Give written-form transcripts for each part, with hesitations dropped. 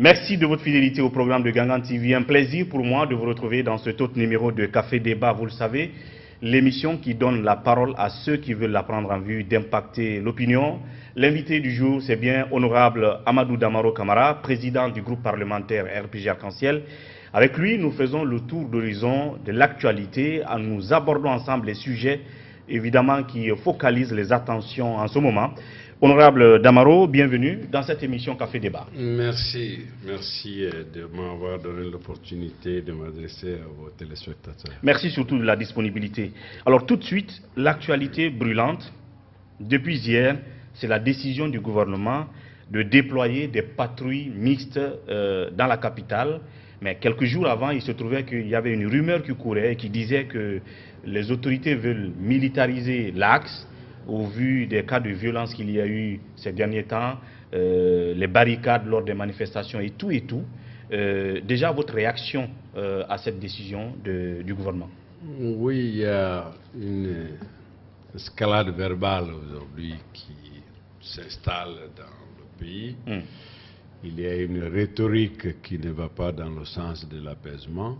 Merci de votre fidélité au programme de Gangan TV. Un plaisir pour moi de vous retrouver dans cet autre numéro de Café Débat. Vous le savez, l'émission qui donne la parole à ceux qui veulent la prendre en vue d'impacter l'opinion. L'invité du jour, c'est bien honorable Amadou Damaro Camara, président du groupe parlementaire RPG Arc-en-Ciel. Avec lui, nous faisons le tour d'horizon de l'actualité. Nous abordons ensemble les sujets, évidemment, qui focalisent les attentions en ce moment. Honorable Damaro, bienvenue dans cette émission Café Débat. Merci de m'avoir donné l'opportunité de m'adresser à vos téléspectateurs. Merci surtout de la disponibilité. Alors tout de suite, l'actualité brûlante, depuis hier, c'est la décision du gouvernement de déployer des patrouilles mixtes dans la capitale. Mais quelques jours avant, il se trouvait qu'il y avait une rumeur qui courait et qui disait que les autorités veulent militariser l'axe au vu des cas de violence qu'il y a eu ces derniers temps, les barricades lors des manifestations et tout. Déjà, votre réaction à cette décision du gouvernement? Oui, il y a une escalade verbale aujourd'hui qui s'installe dans le pays. Il y a une rhétorique qui ne va pas dans le sens de l'apaisement.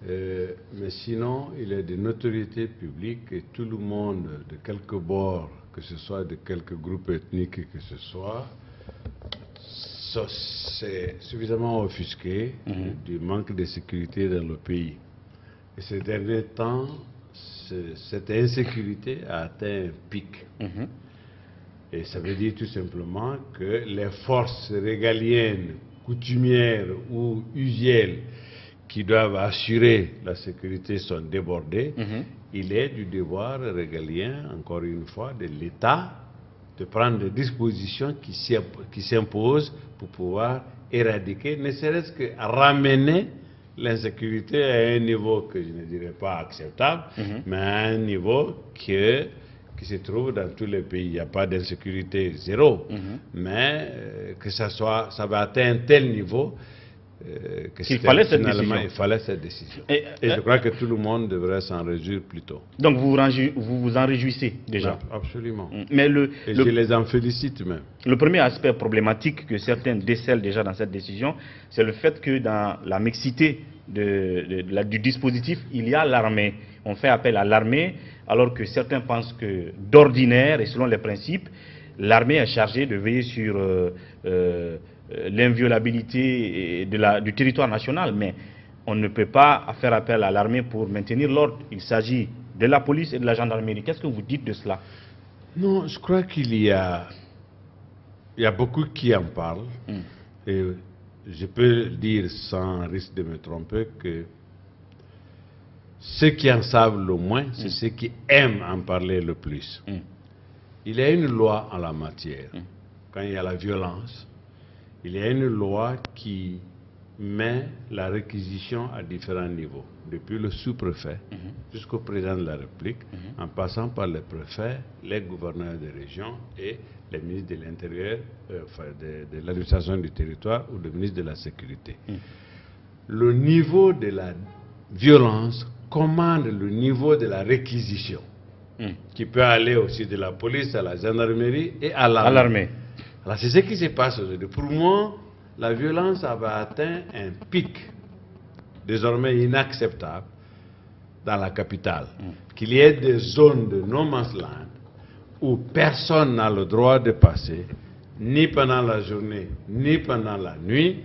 Mais sinon, il est de notoriété publique et tout le monde, de quelque bord, que ce soit de quelque groupe ethnique que ce soit, c'est suffisamment offusqué du manque de sécurité dans le pays. Et ces derniers temps, cette insécurité a atteint un pic. Et ça veut dire tout simplement que les forces régaliennes, coutumières ou usuelles qui doivent assurer la sécurité sont débordées. Il est du devoir régalien, encore une fois, de l'État de prendre des dispositions qui s'imposent pour pouvoir éradiquer, ne serait-ce que ramener l'insécurité à un niveau que je ne dirais pas acceptable, mais à un niveau qui se trouve dans tous les pays. Il n'y a pas d'insécurité zéro, mais que ça va atteindre un tel niveau qu'il fallait cette décision. Il fallait cette décision. Et je crois que tout le monde devrait s'en réjouir plus tôt. Donc vous vous en réjouissez déjà? Absolument. Mais je les en félicite même. Le premier aspect problématique que certains décèlent déjà dans cette décision, c'est le fait que dans la mixité du dispositif, il y a l'armée. On fait appel à l'armée, alors que certains pensent que d'ordinaire et selon les principes, l'armée est chargée de veiller sur l'inviolabilité du territoire national, mais on ne peut pas faire appel à l'armée pour maintenir l'ordre. Il s'agit de la police et de la gendarmerie. Qu'est-ce que vous dites de cela? Non, je crois qu'il y a beaucoup qui en parlent. Et je peux dire sans risque de me tromper que ceux qui en savent le moins, c'est ceux qui aiment en parler le plus. Il y a une loi en la matière. Quand il y a la violence, il y a une loi qui met la réquisition à différents niveaux, depuis le sous-préfet jusqu'au président de la République, en passant par les préfets, les gouverneurs des régions et les ministres de l'Intérieur, de l'administration du territoire ou le ministre de la Sécurité. Le niveau de la violence commande le niveau de la réquisition, qui peut aller aussi de la police à la gendarmerie et à l'armée. Alors c'est ce qui se passe aujourd'hui. Pour moi, la violence avait atteint un pic désormais inacceptable dans la capitale. Qu'il y ait des zones de no man's land où personne n'a le droit de passer, ni pendant la journée, ni pendant la nuit.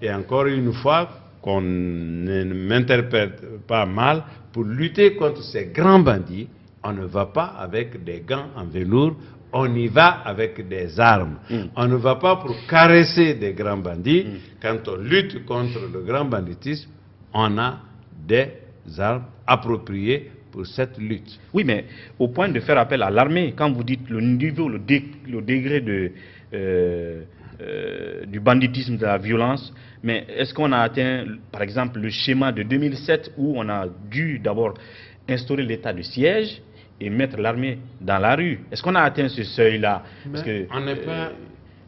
Et encore une fois, qu'on ne m'interprète pas mal, pour lutter contre ces grands bandits, on ne va pas avec des gants en velours, on y va avec des armes. On ne va pas pour caresser des grands bandits. Quand on lutte contre le grand banditisme, on a des armes appropriées pour cette lutte. Oui, mais au point de faire appel à l'armée, quand vous dites le niveau, le degré du banditisme, de la violence, mais est-ce qu'on a atteint, par exemple, le schéma de 2007 où on a dû d'abord instaurer l'état de siège et mettre l'armée dans la rue? Est-ce qu'on a atteint ce seuil-là?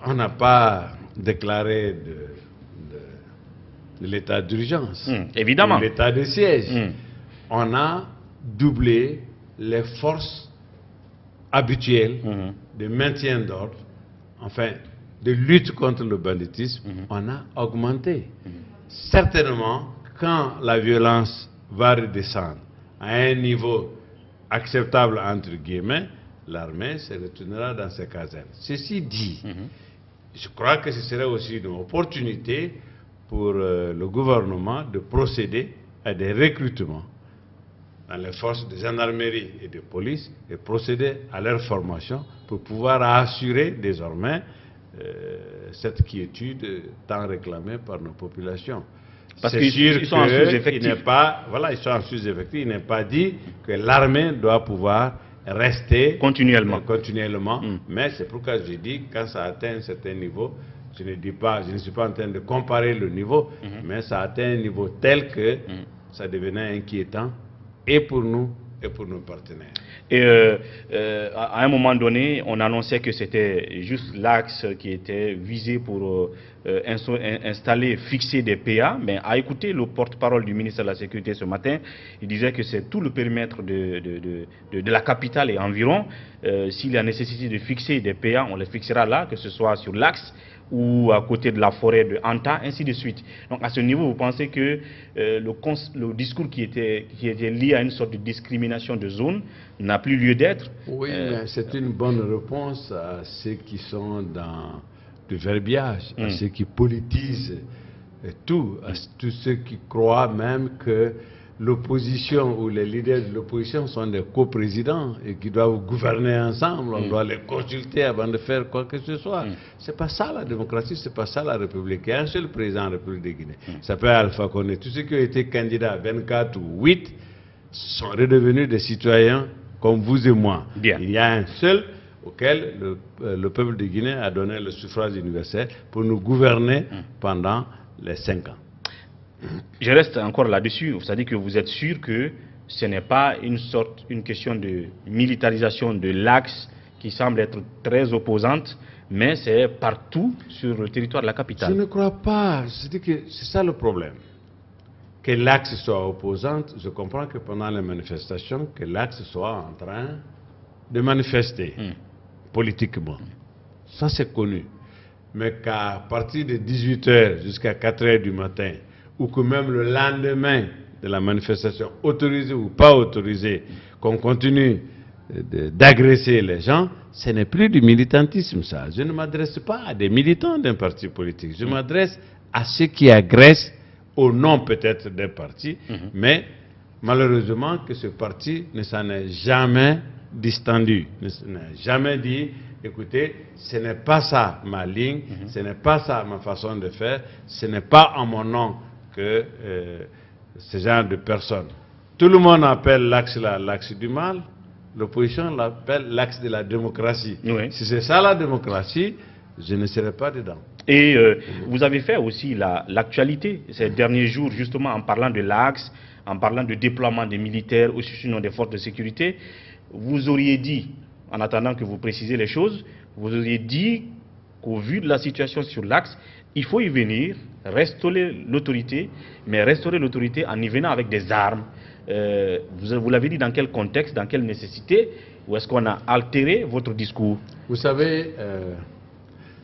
On n'a pas déclaré de l'état d'urgence. Évidemment. L'état de siège. On a doublé les forces habituelles de maintien d'ordre. Enfin, de lutte contre le banditisme, on a augmenté. Certainement, quand la violence va redescendre à un niveau acceptable, entre guillemets, l'armée se retournera dans ses casernes. Ceci dit, je crois que ce serait aussi une opportunité pour le gouvernement de procéder à des recrutements dans les forces de gendarmerie et de police et procéder à leur formation pour pouvoir assurer désormais cette quiétude tant réclamée par nos populations. Parce qu'ils sont en sous-effectif. Ils sont en sous-effectif. Il n'est pas dit que l'armée doit pouvoir rester continuellement. Mais c'est pourquoi je dis quand ça atteint un certain niveau, je ne suis pas en train de comparer le niveau, mais ça atteint un niveau tel que ça devenait inquiétant et pour nous et pour nos partenaires. Et à un moment donné, on annonçait que c'était juste l'axe qui était visé pour installer, fixer des PA, mais à écouter le porte-parole du ministre de la Sécurité ce matin, il disait que c'est tout le périmètre de la capitale et environ. S'il y a nécessité de fixer des PA, on les fixera là, que ce soit sur l'axe ou à côté de la forêt de Anta, ainsi de suite. Donc à ce niveau, vous pensez que le discours qui était lié à une sorte de discrimination de zone n'a plus lieu d'être? Oui, mais c'est une bonne réponse à ceux qui sont dans le verbiage, à ceux qui politisent tout, à tous ceux qui croient même que l'opposition ou les leaders de l'opposition sont des coprésidents et qui doivent gouverner ensemble, on doit les consulter avant de faire quoi que ce soit. C'est pas ça la démocratie, c'est pas ça la République. Il y a un seul président de la République de Guinée, ça s'appelle Alpha Condé. Tous ceux qui ont été candidats 24 ou 8 sont redevenus des citoyens comme vous et moi. Bien. Il y a un seul auquel le peuple de Guinée a donné le suffrage universel pour nous gouverner pendant les 5 ans. Je reste encore là-dessus, c'est-à-dire que vous êtes sûr que ce n'est pas une question de militarisation de l'axe qui semble être très opposante, mais c'est partout sur le territoire de la capitale. Je ne crois pas, c'est ça le problème. Que l'axe soit opposante, je comprends que pendant les manifestations, que l'axe soit en train de manifester politiquement. Ça c'est connu. Mais qu'à partir de 18h jusqu'à 4h du matin, ou que même le lendemain de la manifestation, autorisée ou pas autorisée, qu'on continue d'agresser les gens, ce n'est plus du militantisme, ça. Je ne m'adresse pas à des militants d'un parti politique. Je m'adresse à ceux qui agressent au nom peut-être d'un parti, mais malheureusement que ce parti ne s'en est jamais distendu, ne n'a jamais dit, écoutez, ce n'est pas ça ma ligne, ce n'est pas ça ma façon de faire, ce n'est pas en mon nom que ce genre de personnes. Tout le monde appelle l'axe l'axe du mal, l'opposition l'appelle l'axe de la démocratie. Oui. Si c'est ça la démocratie, je ne serai pas dedans. Et vous avez fait aussi l'actualité ces derniers jours, justement en parlant de l'axe, en parlant de déploiement des militaires ou sinon des forces de sécurité. Vous auriez dit, en attendant que vous précisez les choses, vous auriez dit qu'au vu de la situation sur l'axe, il faut y venir, restaurer l'autorité, mais restaurer l'autorité en y venant avec des armes. Vous l'avez dit dans quel contexte, dans quelle nécessité, ou est-ce qu'on a altéré votre discours? Vous savez,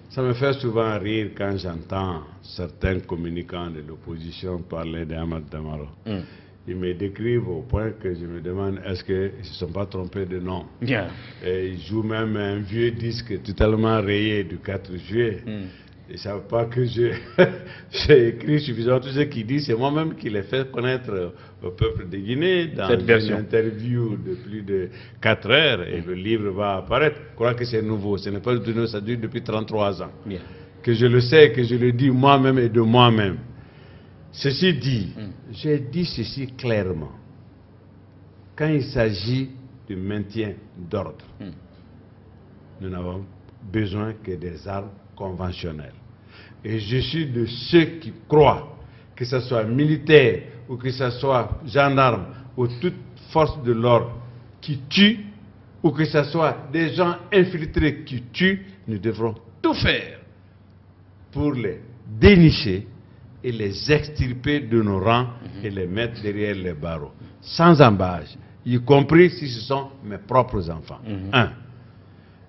ça me fait souvent rire quand j'entends certains communicants de l'opposition parler d'Ahmad Damaro. Ils me décrivent au point que je me demande est-ce qu'ils ne se sont pas trompés de nom. Bien. Et ils jouent même un vieux disque totalement rayé du 4 juillet. Ils ne savent pas que j'ai écrit suffisamment tout ce qu'ils disent. C'est moi-même qui l'ai fait connaître au peuple de Guinée dans une interview de plus de 4 heures. Et le livre va apparaître. Je crois que c'est nouveau. Ce n'est pas du nouveau, ça dure depuis 33 ans. Bien. Que je le sais, que je le dis moi-même et de moi-même. Ceci dit, j'ai dit ceci clairement. Quand il s'agit du maintien d'ordre, nous n'avons besoin que des armes conventionnelles. Et je suis de ceux qui croient, que ce soit militaire ou que ce soit gendarme ou toute force de l'ordre qui tue, ou que ce soit des gens infiltrés qui tuent, nous devrons tout faire pour les dénicher et les extirper de nos rangs et les mettre derrière les barreaux, sans embâche, y compris si ce sont mes propres enfants.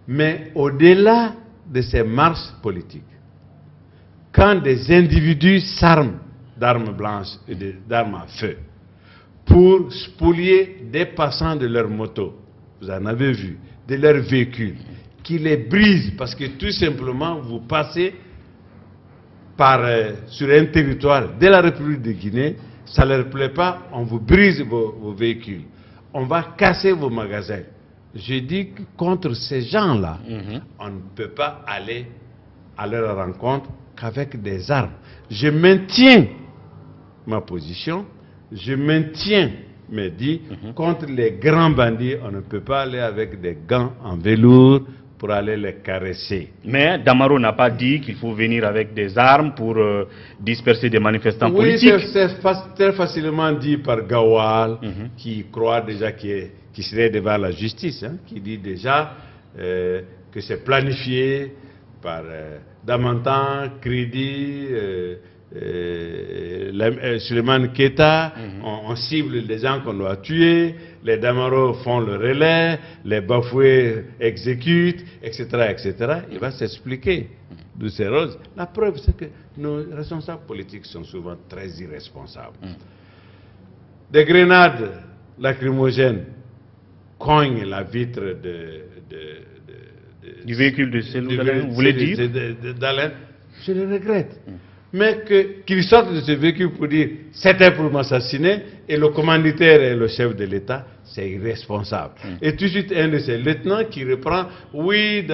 Mais au-delà de ces marches politiques, quand des individus s'arment d'armes blanches et d'armes à feu pour spolier des passants de leurs motos, vous en avez vu, de leurs véhicules, qui les brisent parce que tout simplement vous passez sur un territoire de la République de Guinée, ça ne leur plaît pas, on vous brise vos véhicules, on va casser vos magasins. Je dis que contre ces gens-là, on ne peut pas aller à leur rencontre qu'avec des armes. Je maintiens ma position, je maintiens mes dits, contre les grands bandits, on ne peut pas aller avec des gants en velours pour aller les caresser. Mais Damaro n'a pas dit qu'il faut venir avec des armes pour disperser des manifestants politiques. Oui, c'est très facilement dit par Gawal, qui croit déjà qui serait devant la justice, hein, qui dit déjà que c'est planifié par Damantan, Kridi, Suleiman Keita, on cible les gens qu'on doit tuer, les Damaro font le relais, les Bafoués exécutent, etc., etc. Il va s'expliquer de ces roses. La preuve, c'est que nos responsables politiques sont souvent très irresponsables. Des grenades lacrymogènes cognent la vitre du véhicule de Cellou Dalein, vous voulez dire? Dalein. Je le regrette. Mais qu'ils sortent de ce véhicule pour dire c'était pour m'assassiner, et le commanditaire et le chef de l'État, c'est irresponsable. Et tout de suite, un de ces lieutenants qui reprend, oui,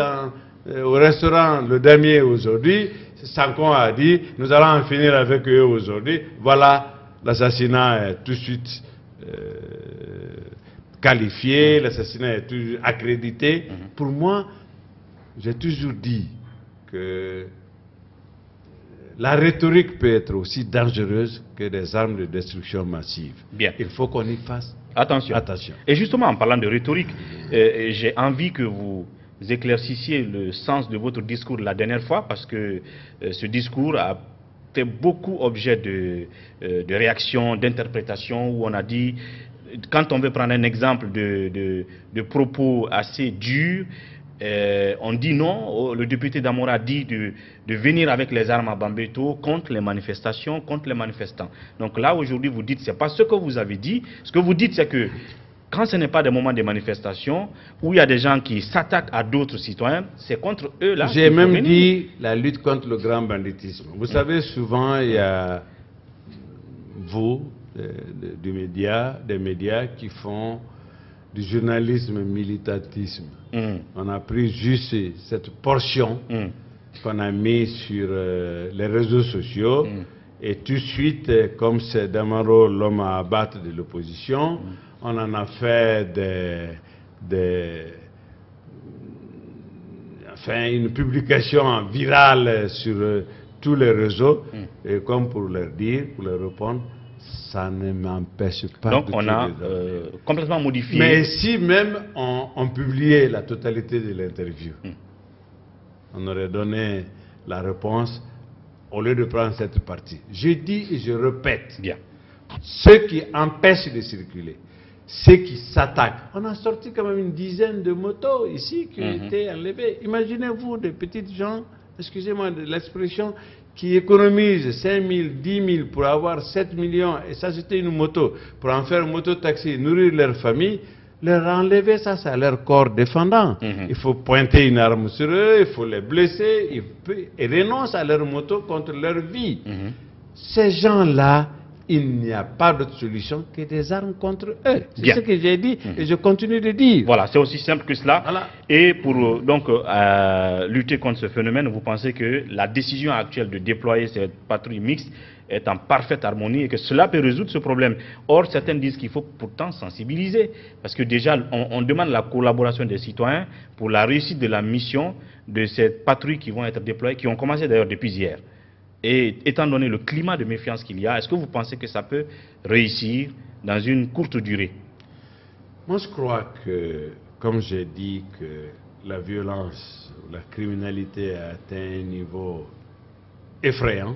au restaurant le dernier aujourd'hui, Sankon a dit, nous allons en finir avec eux aujourd'hui. Voilà, l'assassinat est tout de suite qualifié, l'assassinat est toujours accrédité. Pour moi, j'ai toujours dit que la rhétorique peut être aussi dangereuse que des armes de destruction massive. Bien. Il faut qu'on y fasse attention. attention. Et justement, en parlant de rhétorique, j'ai envie que vous éclaircissiez le sens de votre discours la dernière fois, parce que ce discours a fait beaucoup objet de réactions, d'interprétations, où on a dit, quand on veut prendre un exemple de propos assez durs, on dit non, le député Damora dit de venir avec les armes à Bambeto contre les manifestations, contre les manifestants. Donc là, aujourd'hui, vous dites, c'est pas ce que vous avez dit. Ce que vous dites, c'est que quand ce n'est pas des moments de manifestation, où il y a des gens qui s'attaquent à d'autres citoyens, c'est contre eux là. J'ai même dit la lutte contre le grand banditisme. Vous savez, souvent, il y a des médias qui font du journalisme militantisme. On a pris juste cette portion qu'on a mis sur les réseaux sociaux et tout de suite, comme c'est Damaro l'homme à abattre de l'opposition, on en a fait une publication virale sur tous les réseaux, et comme pour leur dire, pour leur répondre, ça ne m'empêche pas. Donc on a complètement modifié. Mais si même on publiait la totalité de l'interview, on aurait donné la réponse au lieu de prendre cette partie. Je dis et je répète, bien, ceux qui empêchent de circuler, ceux qui s'attaquent. On a sorti quand même une dizaine de motos ici qui ont été enlevées. Imaginez-vous des petites gens, excusez-moi de l'expression, qui économisent 5 000, 10 000 pour avoir 7 millions et s'acheter une moto, pour en faire une moto-taxi, nourrir leur famille, leur enlever ça, c'est leur corps défendant. Il faut pointer une arme sur eux, il faut les blesser, et renoncent à leur moto contre leur vie. Ces gens-là, il n'y a pas d'autre solution que des armes contre eux. C'est ce que j'ai dit et je continue de dire. Voilà, c'est aussi simple que cela. Voilà. Et pour donc lutter contre ce phénomène, vous pensez que la décision actuelle de déployer cette patrouille mixte est en parfaite harmonie et que cela peut résoudre ce problème. Or, certains disent qu'il faut pourtant sensibiliser, parce que déjà, on demande la collaboration des citoyens pour la réussite de la mission de ces patrouilles qui vont être déployées, qui ont commencé d'ailleurs depuis hier. Et étant donné le climat de méfiance qu'il y a, est-ce que vous pensez que ça peut réussir dans une courte durée? Moi, je crois que, comme j'ai dit, que la violence, la criminalité a atteint un niveau effrayant.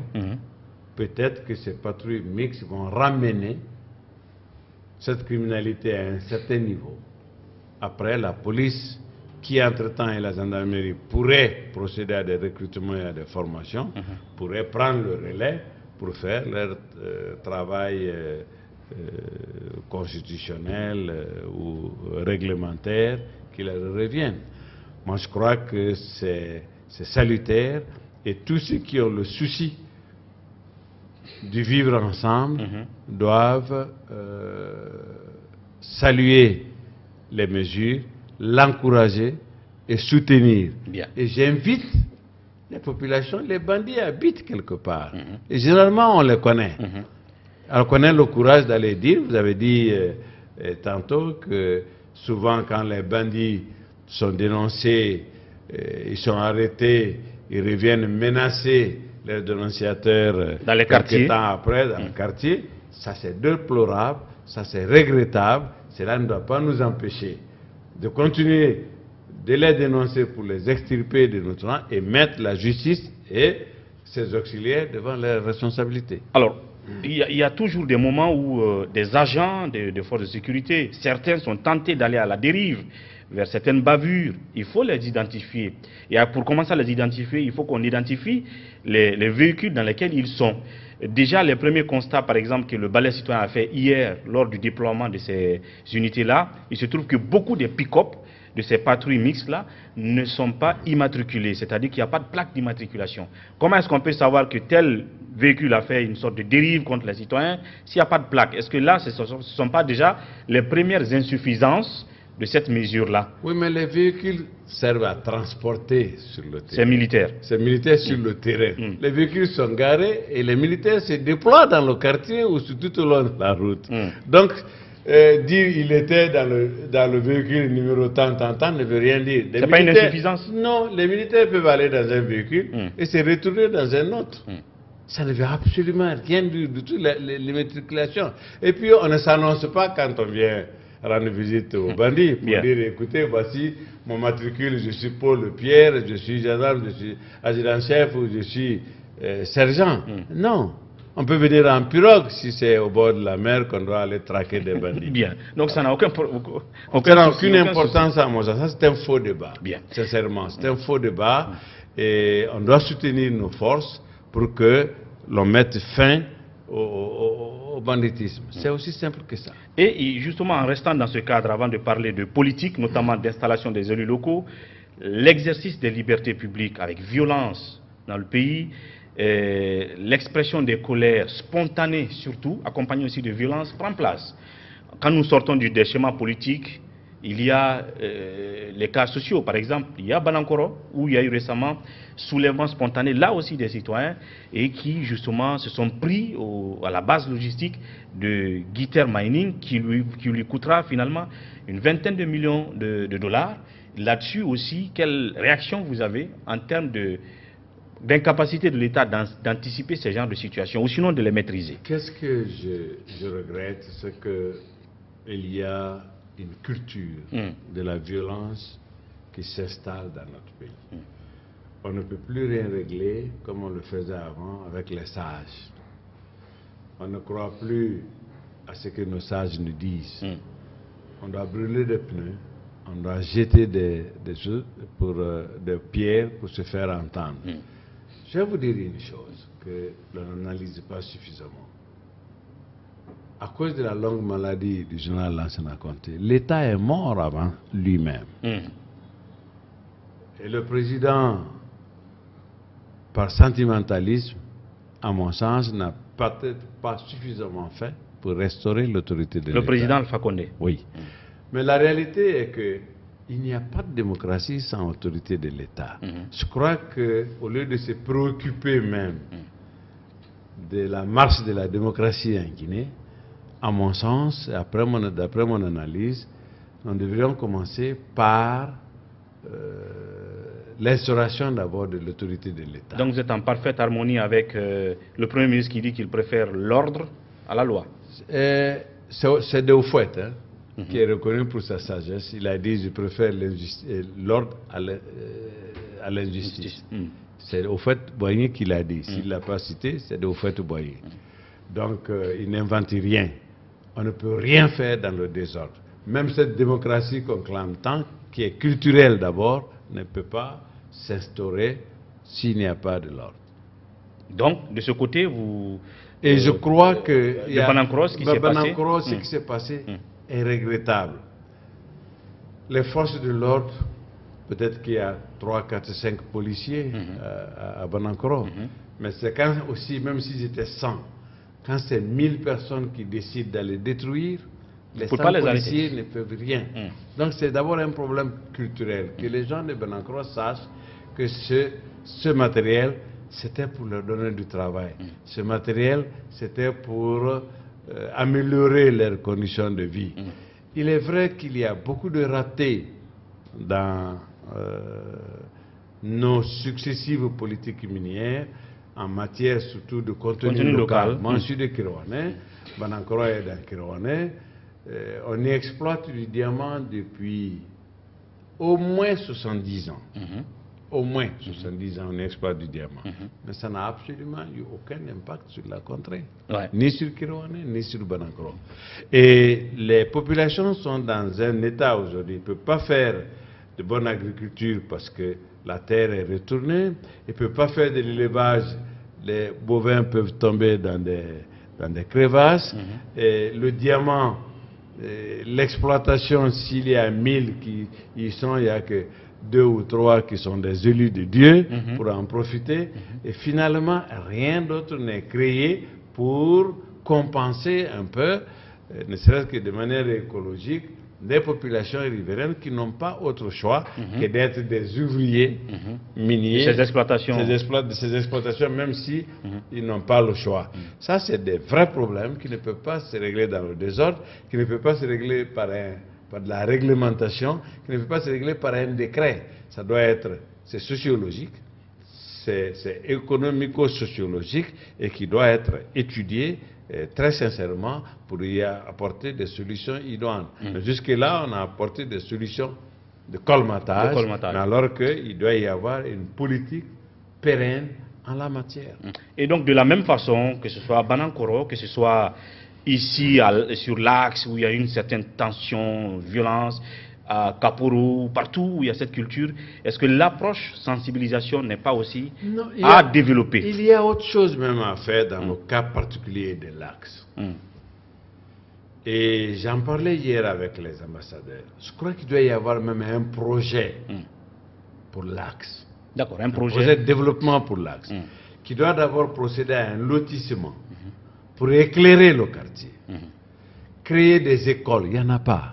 Peut-être que ces patrouilles mixtes vont ramener cette criminalité à un certain niveau. Après, la police qui entre-temps et la gendarmerie pourraient procéder à des recrutements et à des formations, pourraient prendre le relais pour faire leur travail constitutionnel ou réglementaire qui leur revient. Moi, je crois que c'est salutaire et tous ceux qui ont le souci de vivre ensemble doivent saluer les mesures, l'encourager et soutenir. Bien. Et j'invite les populations, les bandits habitent quelque part. Et généralement, on les connaît. On connaît le courage d'aller dire. Vous avez dit tantôt que souvent quand les bandits sont dénoncés, ils sont arrêtés, ils reviennent menacer les dénonciateurs dans les quelques quartiers. temps après dans le quartier. Ça c'est déplorable, ça c'est regrettable. Cela ne doit pas nous empêcher de continuer de les dénoncer pour les extirper de notre rang et mettre la justice et ses auxiliaires devant leurs responsabilités. Alors, il y a toujours des moments où des agents de forces de sécurité, certains sont tentés d'aller à la dérive vers certaines bavures. Il faut les identifier. Et pour commencer à les identifier, il faut qu'on identifie les véhicules dans lesquels ils sont. Déjà, les premiers constats, par exemple, que le Balai citoyen a fait hier lors du déploiement de ces unités-là, il se trouve que beaucoup des pick-up de ces patrouilles mixtes-là ne sont pas immatriculés, c'est-à-dire qu'il n'y a pas de plaque d'immatriculation. Comment est-ce qu'on peut savoir que tel véhicule a fait une sorte de dérive contre les citoyens s'il n'y a pas de plaque? Est-ce que là, ce ne sont pas déjà les premières insuffisances de cette mesure-là? Oui, mais les véhicules servent à transporter sur le terrain. C'est militaire. C'est militaire sur le terrain. Les véhicules sont garés et les militaires se déploient dans le quartier ou tout au long de la route. Donc, dire il était dans le véhicule numéro tant ne veut rien dire. C'est pas une insuffisance? Non, les militaires peuvent aller dans un véhicule et se retourner dans un autre. Ça ne veut absolument rien dire du tout, l'immatriculation. Et puis, on ne s'annonce pas quand on vient rendre visite aux bandits pour dire, écoutez, voici mon matricule, je suis Paul Pierre, je suis gendarme, je suis adjudant-chef ou je suis sergent. Non. On peut venir en pirogue si c'est au bord de la mer qu'on doit aller traquer des bandits. Bien. Donc ça n'a aucune importance à moi. Ça, c'est un faux débat. Bien. Sincèrement, c'est un faux débat. Et on doit soutenir nos forces pour que l'on mette fin au banditisme. C'est aussi simple que ça. Et justement, en restant dans ce cadre, avant de parler de politique, notamment d'installation des élus locaux, l'exercice des libertés publiques avec violence dans le pays, l'expression des colères spontanées surtout, accompagnées aussi de violence, prend place. Quand nous sortons des schémas politiques, il y a les cas sociaux, par exemple, il y a Banankoro, où il y a eu récemment soulèvement spontané, là aussi des citoyens, et qui justement se sont pris à la base logistique de Guiter Mining, qui lui coûtera finalement une vingtaine de millions de dollars. Là-dessus aussi, quelle réaction vous avez en termes d'incapacité de l'État d'anticiper ce genre de situation, ou sinon de les maîtriser? Qu'est-ce que je regrette, c'est qu'il y a une culture de la violence qui s'installe dans notre pays. On ne peut plus rien régler comme on le faisait avant avec les sages. On ne croit plus à ce que nos sages nous disent. On doit brûler des pneus, on doit jeter des choses des pierres pour se faire entendre. Je vais vous dire une chose que l'on n'analyse pas suffisamment. À cause de la longue maladie du général Lansana Conté, l'État est mort avant lui-même. Et le président, par sentimentalisme, à mon sens, n'a peut-être pas suffisamment fait pour restaurer l'autorité de l'État. Le président Alpha Condé. Oui. Mais la réalité est qu'il n'y a pas de démocratie sans autorité de l'État. Je crois qu'au lieu de se préoccuper même de la marche de la démocratie en Guinée, à mon sens, d'après mon analyse, nous devrions commencer par l'instauration d'abord de l'autorité de l'État. Donc vous êtes en parfaite harmonie avec le Premier ministre qui dit qu'il préfère l'ordre à la loi? C'est Deufouet qui est reconnu pour sa sagesse. Il a dit « je préfère l'ordre à l'injustice ». C'est Deufouet-Boigny qui l'a dit. S'il ne l'a pas cité, c'est Deufouet-Boigny. Donc il n'invente rien. On ne peut rien faire dans le désordre. même cette démocratie qu'on clame tant, qui est culturelle d'abord, ne peut pas s'instaurer s'il n'y a pas de l'ordre. Donc, de ce côté, vous... Et je crois que ce qui s'est passé est regrettable. Les forces de l'ordre, peut-être qu'il y a 3, 4, 5 policiers à Banankoro, mais c'est quand aussi, même s'ils étaient 100, quand c'est 1000 personnes qui décident d'aller détruire, les 100 policiers ne peuvent rien. Donc c'est d'abord un problème culturel, que les gens de Banankoro sachent que ce matériel, c'était pour leur donner du travail. Ce matériel, c'était pour améliorer leurs conditions de vie. Il est vrai qu'il y a beaucoup de ratés dans nos successives politiques minières, en matière surtout de contenu local. Moi, je suis de Kiroane, Banankoro est dans Kiroane. On y exploite du diamant depuis au moins 70 ans. Au moins 70 ans, on exploite du diamant. Mais ça n'a absolument eu aucun impact sur la contrée. Ni sur Kiroane, ni sur Banankoro. Et les populations sont dans un état aujourd'hui. Ils ne peuvent pas faire de bonne agriculture parce que la terre est retournée. Ils ne peuvent pas faire de l'élevage. Les bovins peuvent tomber dans des crevasses. Et le diamant, l'exploitation, s'il y a 1000 qui y sont, il n'y a que 2 ou 3 qui sont des élus de Dieu pour en profiter. Et finalement, rien d'autre n'est créé pour compenser un peu, ne serait-ce que de manière écologique, des populations riveraines qui n'ont pas autre choix que d'être des ouvriers miniers de ces exploitations, même si ils n'ont pas le choix. Ça, c'est des vrais problèmes qui ne peuvent pas se régler dans le désordre, qui ne peuvent pas se régler par de la réglementation, qui ne peut pas se régler par un décret. Ça doit être, c'est sociologique, c'est économico-sociologique et qui doit être étudié très sincèrement pour y apporter des solutions idoines. Jusque-là, on a apporté des solutions de colmatage. Mais alors qu'il doit y avoir une politique pérenne en la matière. Et donc, de la même façon, que ce soit à Banankoro, que ce soit ici, sur l'axe où il y a une certaine tension, violence, à Kapuru, partout où il y a cette culture, est-ce que l'approche sensibilisation n'est pas aussi à développer? Il y a autre chose même à faire dans le cas particulier de l'axe. Et j'en parlais hier avec les ambassadeurs. Je crois qu'il doit y avoir même un projet pour l'axe. D'accord, un projet de développement pour l'axe, qui doit d'abord procéder à un lotissement pour éclairer le quartier, créer des écoles. Il n'y en a pas.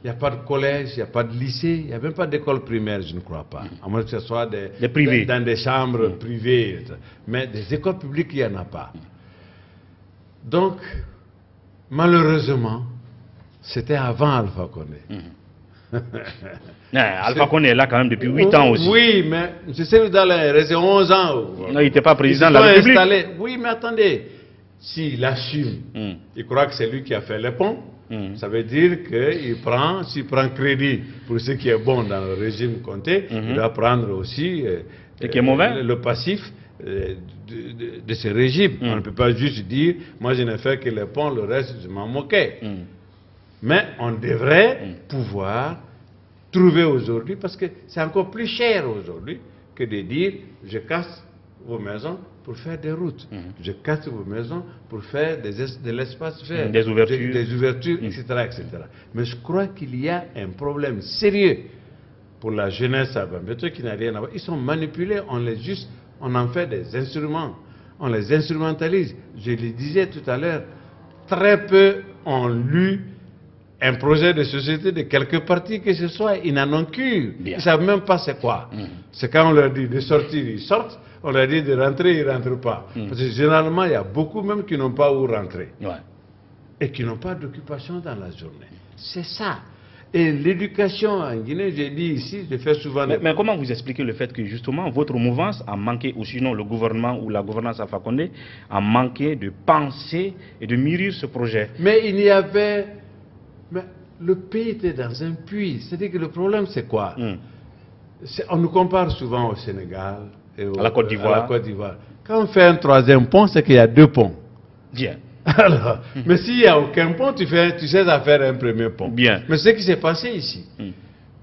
Il n'y a pas de collège, il n'y a pas de lycée, il n'y a même pas d'école primaire, je ne crois pas. À moins que ce soit dans des chambres privées. Mais des écoles publiques, il n'y en a pas. Donc, malheureusement, c'était avant Alpha Condé. Alpha Condé est là quand même depuis 8 ans aussi. Oui, mais je sais que il est resté 11 ans. Non, il n'était pas président de la République. Oui, mais attendez. S'il assume, il croit que c'est lui qui a fait les ponts. Ça veut dire s'il prend crédit pour ce qui est bon dans le régime Conté, il doit prendre aussi le passif de ce régime. On ne peut pas juste dire, moi je n'ai fait que les ponts, le reste je m'en moquais. Mais on devrait pouvoir trouver aujourd'hui, parce que c'est encore plus cher aujourd'hui que de dire, je casse vos maisons pour faire des routes. Je casse vos maisons pour faire de l'espace vert, des ouvertures, etc., etc. Mais je crois qu'il y a un problème sérieux pour la jeunesse à Bambeto qui n'a rien à voir. Ils sont manipulés, on en fait des instruments, on les instrumentalise. Je le disais tout à l'heure, très peu ont lu un projet de société de quelque parti que ce soit, ils n'en ont qu'une. Ils ne savent même pas c'est quoi. C'est quand on leur dit de sortir, ils sortent. On leur dit de rentrer, ils ne rentrent pas. Parce que généralement, il y a beaucoup même qui n'ont pas où rentrer. Et qui n'ont pas d'occupation dans la journée. C'est ça. Et l'éducation en Guinée, j'ai dit ici, je fais souvent... Mais comment vous expliquez le fait que justement votre mouvance a manqué, ou sinon le gouvernement ou la gouvernance Alpha Condé a manqué de penser et de mûrir ce projet? Mais il y avait... Mais le pays était dans un puits. C'est-à-dire que le problème, c'est quoi? On nous compare souvent au Sénégal et à la Côte d'Ivoire. Quand on fait un troisième pont, c'est qu'il y a 2 ponts. Bien. Alors, mais s'il n'y a aucun pont, tu sais à faire un premier pont. Bien. Mais ce qui s'est passé ici,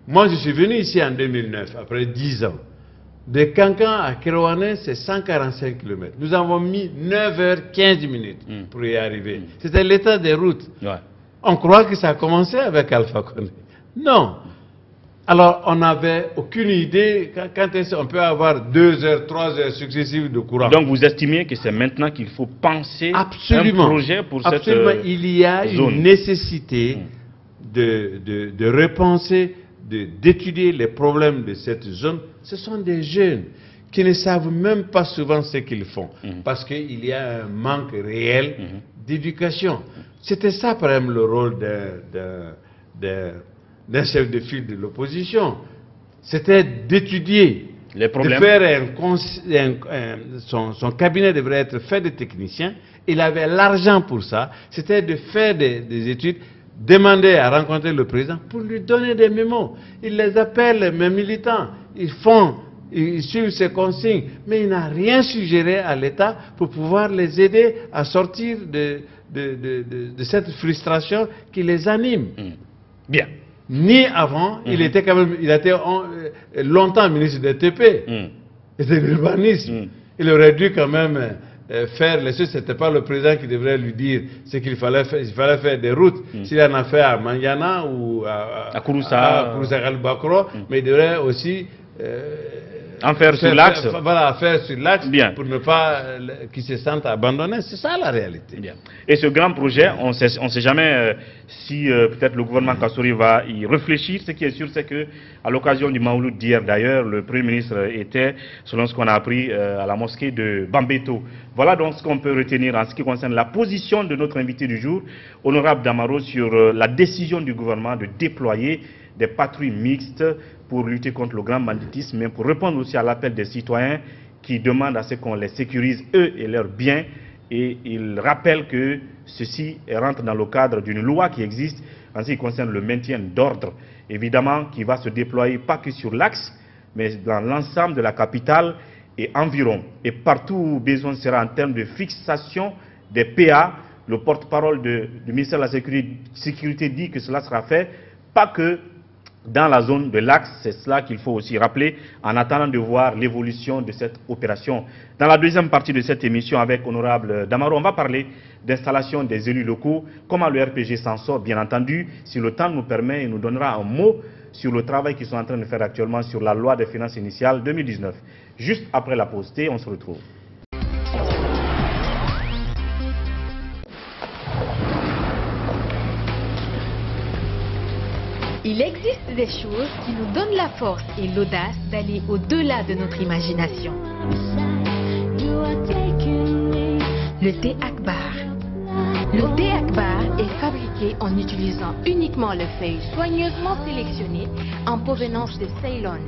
moi je suis venu ici en 2009, après 10 ans. De Kankan à Kerouané, c'est 145 km. Nous avons mis 9h15 minutes pour y arriver. C'était l'état des routes. Ouais. On croit que ça a commencé avec Alpha Condé. Non. Alors, on n'avait aucune idée quand on peut avoir 2 heures, 3 heures successives de courant. Donc, vous estimez que c'est maintenant qu'il faut penser un projet pour cette zone. Il y a une nécessité de repenser, d'étudier les problèmes de cette zone. Ce sont des jeunes qui ne savent même pas souvent ce qu'ils font, parce qu'il y a un manque réel d'éducation. C'était ça, par exemple, le rôle d'un chef de file de l'opposition. C'était d'étudier, les problèmes. De faire son cabinet devrait être fait de techniciens. Il avait l'argent pour ça. C'était de faire des études, demander à rencontrer le président pour lui donner des mémos. Il les appelle, mes militants. Ils suivent ses consignes, mais il n'a rien suggéré à l'État pour pouvoir les aider à sortir de cette frustration qui les anime. Bien. Ni avant, il était quand même, il a été longtemps ministre des TP et de l'urbanisme. Il aurait dû quand même faire les choses. C'était pas le président qui devrait lui dire ce qu'il fallait faire. Il fallait faire des routes. S'il en a fait à Mandiana ou à Kouroussa Al-Bakro, mais il devrait aussi en faire sur l'axe. Voilà, faire sur l'axe pour ne pas qu'ils se sentent abandonnés. C'est ça la réalité. Bien. Et ce grand projet, on ne sait jamais si peut-être le gouvernement Kassory va y réfléchir. Ce qui est sûr, c'est que à l'occasion du Maouloud d'hier, d'ailleurs, le Premier ministre était, selon ce qu'on a appris, à la mosquée de Bambeto. Voilà donc ce qu'on peut retenir en ce qui concerne la position de notre invité du jour, Honorable Damaro, sur la décision du gouvernement de déployer des patrouilles mixtes pour lutter contre le grand banditisme, mais pour répondre aussi à l'appel des citoyens qui demandent à ce qu'on les sécurise, eux et leurs biens. Et il rappelle que ceci rentre dans le cadre d'une loi qui existe en ce qui concerne le maintien d'ordre, évidemment, qui va se déployer pas que sur l'axe, mais dans l'ensemble de la capitale et environ. Et partout où besoin sera en termes de fixation des PA, le porte-parole du ministère de la Sécurité dit que cela sera fait, pas que dans la zone de l'axe. C'est cela qu'il faut aussi rappeler en attendant de voir l'évolution de cette opération. Dans la deuxième partie de cette émission avec Honorable Damaro, on va parler d'installation des élus locaux, comment le RPG s'en sort, bien entendu. Si le temps nous permet, il nous donnera un mot sur le travail qu'ils sont en train de faire actuellement sur la loi des finances initiales 2019. Juste après la pause, on se retrouve. Il existe des choses qui nous donnent la force et l'audace d'aller au-delà de notre imagination. Le thé Akbar. Le thé Akbar est fabriqué en utilisant uniquement les feuilles soigneusement sélectionnées en provenance de Ceylon.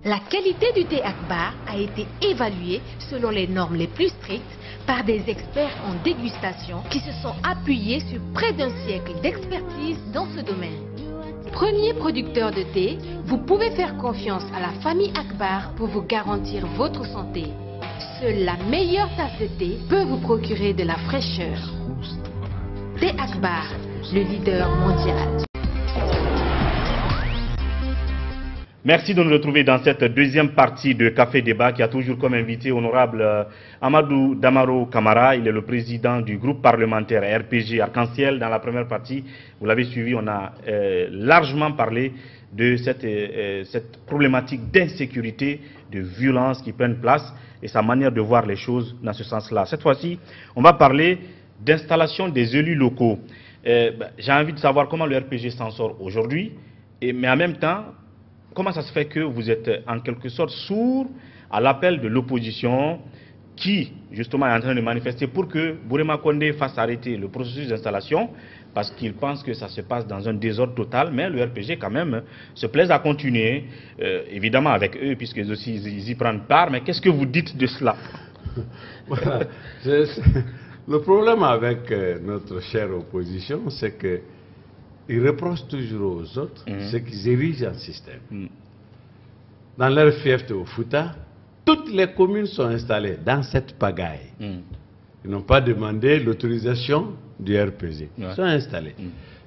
La qualité du thé Akbar a été évaluée selon les normes les plus strictes par des experts en dégustation qui se sont appuyés sur près d'un siècle d'expertise dans ce domaine. Premier producteur de thé, vous pouvez faire confiance à la famille Akbar pour vous garantir votre santé. Seule la meilleure tasse de thé peut vous procurer de la fraîcheur. Thé Akbar, le leader mondial. Merci de nous retrouver dans cette deuxième partie de Café Débat qui a toujours comme invité Honorable Amadou Damaro Camara. Il est le président du groupe parlementaire RPG Arc-en-Ciel. Dans la première partie, vous l'avez suivi, on a largement parlé de cette problématique d'insécurité, de violence qui prennent place et sa manière de voir les choses dans ce sens-là. Cette fois-ci, on va parler d'installation des élus locaux. J'ai envie de savoir comment le RPG s'en sort aujourd'hui, mais en même temps, comment ça se fait que vous êtes en quelque sorte sourd à l'appel de l'opposition qui, justement, est en train de manifester pour que Bourema Condé fasse arrêter le processus d'installation parce qu'il pense que ça se passe dans un désordre total, mais le RPG, quand même, se plaise à continuer, évidemment avec eux, puisqu'ils aussi ils y prennent part. Mais qu'est-ce que vous dites de cela? Voilà. Le problème avec notre chère opposition, c'est que ils reprochent toujours aux autres ce qu'ils érigent en système. Dans leur fiefté au Fouta, toutes les communes sont installées dans cette pagaille. Ils n'ont pas demandé l'autorisation du RPG. Ils sont installés.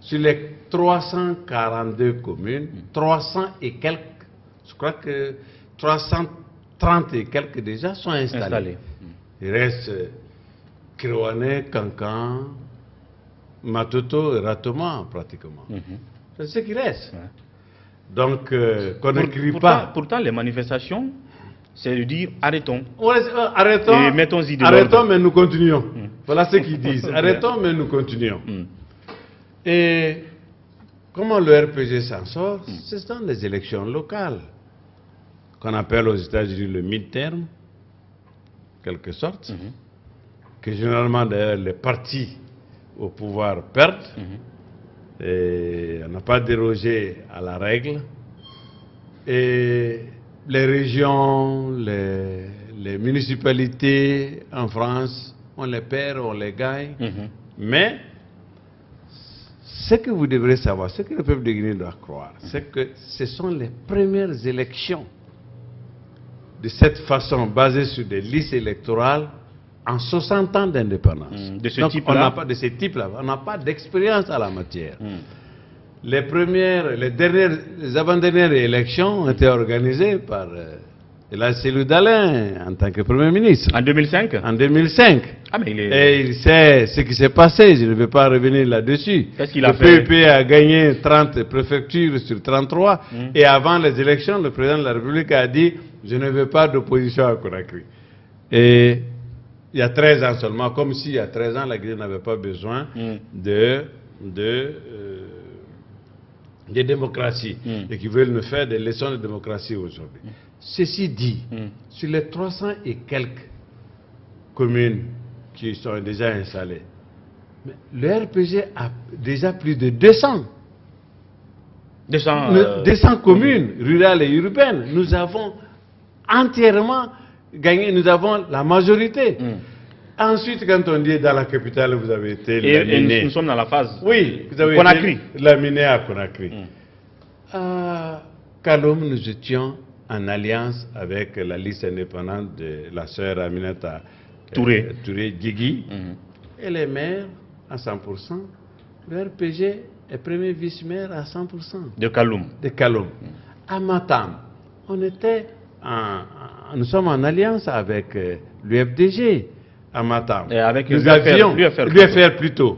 Sur les 342 communes, 300 et quelques, je crois que 330 et quelques déjà sont installés. Il reste Kiroane, Kankan, Matoto et Ratoma pratiquement. C'est ce qui reste. Donc, qu'on n'écrit pas. Pourtant, les manifestations, c'est de dire arrêtons. Arrêtons, et mettons-y de arrêtons, mais nous continuons. Voilà ce qu'ils disent. Arrêtons, mais nous continuons. Et comment le RPG s'en sort? C'est dans les élections locales, qu'on appelle aux États-Unis le midterm, quelque sorte, que généralement d'ailleurs les partis au pouvoir perdent. Et on n'a pas dérogé à la règle. Et les régions, les municipalités en France, on les perd, on les gagne. Mais ce que vous devrez savoir, ce que le peuple de Guinée doit croire, c'est que ce sont les premières élections de cette façon, basées sur des listes électorales, en 60 ans d'indépendance. De ce Donc, type-là? on n'a pas de ce type-là. On n'a pas d'expérience à la matière. Les avant-dernières élections ont été organisées par la Cellule d'Alain en tant que Premier ministre. En 2005? En 2005. Ah, mais Et il sait ce qui s'est passé, je ne vais pas revenir là-dessus. Qu'est-ce qu'il a le fait? PEP a gagné 30 préfectures sur 33, et avant les élections, le président de la République a dit « je ne veux pas d'opposition à Conakry ». Et il y a 13 ans seulement, comme s'il y a 13 ans, la Guinée n'avait pas besoin de démocratie, et qui veulent nous faire des leçons de démocratie aujourd'hui. Ceci dit, sur les 300 et quelques communes qui sont déjà installées, mais le RPG a déjà plus de 200 communes rurales et urbaines. Nous avons entièrement gagné, nous avons la majorité. Ensuite, quand on dit dans la capitale, vous avez été laminé. Et nous sommes dans la phase. Oui, vous avez Conakry. été laminé à Conakry. À Kaloum, nous étions en alliance avec la liste indépendante de la sœur Aminata Touré Guigui. Et les maires à 100%. Le RPG est premier vice-maire à 100%. De Kaloum. De Kaloum. À Matam, nous sommes en alliance avec l'UFDG. À Matam. Et avec nous avions l'UFR plutôt.